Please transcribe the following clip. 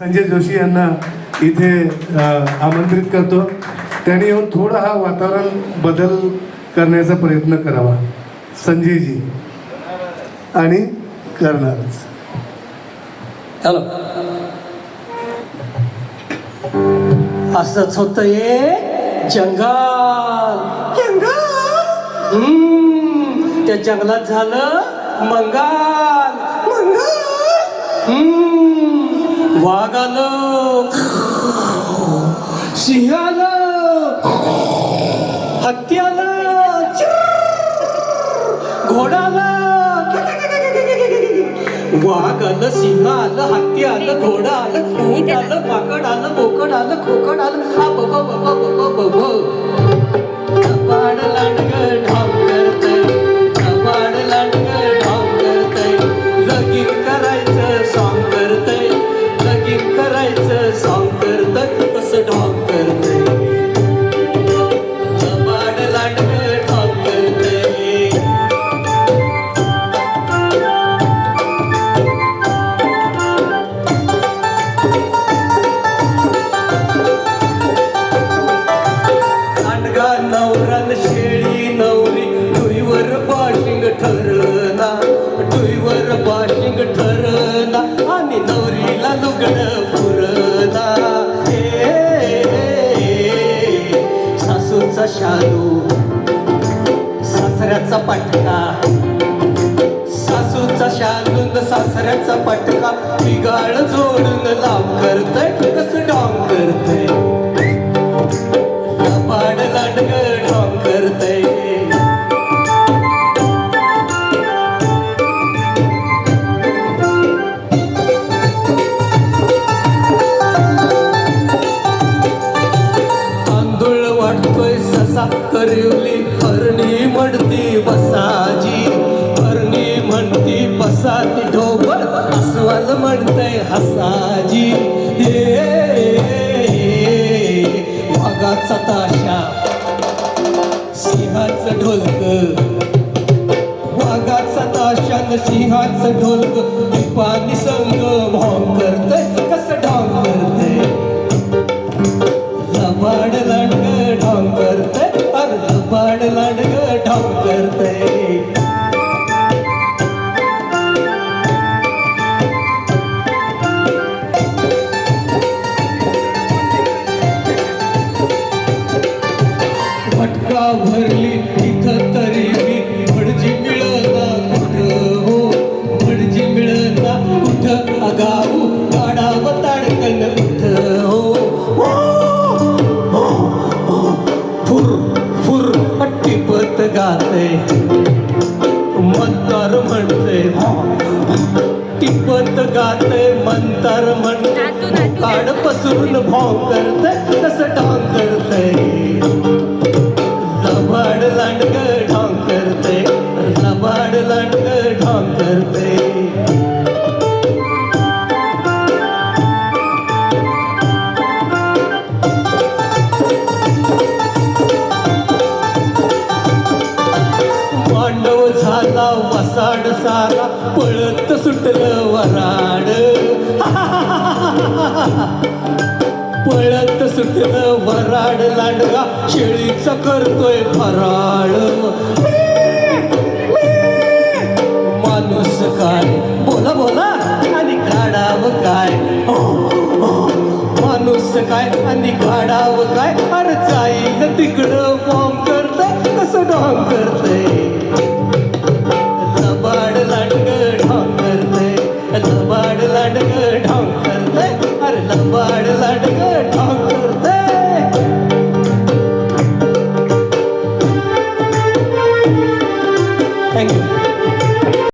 संजय जोशी यांना इथे आमंत्रित करतो. त्यांनी येऊन थोडा हा वातावरण बदल करण्याचा प्रयत्न करावा. संजयजी आणि करणारच. हॅलो, असंच होतं हे जंगल जंगल. त्या जंगलात झालं मंगाल मंगाल. वाघ आलं, सिंह आलं, हत्ती आलं, घोडा आलं. वाघ आलं, सिंह आलं, हत्ती आलं, घोडा आलं, ऊंट आलं, माकड आलं, बोकड आलं, खोकड आलं. आ बब बब बब बब कपाड लांडग ढाव करतय, कपाड लांडग ढाव करतय. लगीन करायचं सॉंग करतय, लगीन करायचं सॉंग करतय. कसं ढाव करतय, कपाड लांडग ढाव करतय. नवरान शेळी नवरी डुईवर बाशिंग ठरना, डुईवर बाशिंग ठरना. आणि नवरीला लुगड पुरना. सासूचा शालू, सासऱ्याचा पटका, सासूचा शालून सासऱ्याचा पटका. बिगाळ जोडून लाव करतय, कसं डॉंग करतय. कपाड लांडग ढाव करतय. तांदूळ वाटतोय ससा करिवली, हरणी म्हणती बसाजी, हरणी म्हणती बसाती. ढोबळ अस्वल म्हणतय हसाजी. वाघाचा ताशा, सिंहाचं ढोलक, वाघाचा ताशा न सिंहाचं ढोलक. दीपानी संग भाव करतय, कसं ढाव करतय. लबाड लांडग ढाव करतय, अरे लबाड लांडग ढाव करतय. भटका भरली इथं तरी मी, भटजी मिळना कुठं हो, भटजी मिळना कुठं. अगाऊ काढावं ताडकन कुठं हो. फुर फुर टिपत गाते, मंतर म्हणते, टिपत गाते मंतर म्हणते. काड पसरून भाव करते, तसं ढांग करते. लबाड लांडग ढांग करते, लबाड लांडग ढांग करते. मांडव झाला वसाड सारा, पळत सुटलं वराड. पळत सुटलं वराड लांडगा, शेळीचा करतोय फराळ. माणूस काय बोला बोला आणि काढावं काय. माणूस काय आणि काढावं काय. अरे जाईल तिकडं बॉम्ब करतय, कसं ढॉंग करतय. लबाड लांडग ढॉंग करतय, लबाड लांडग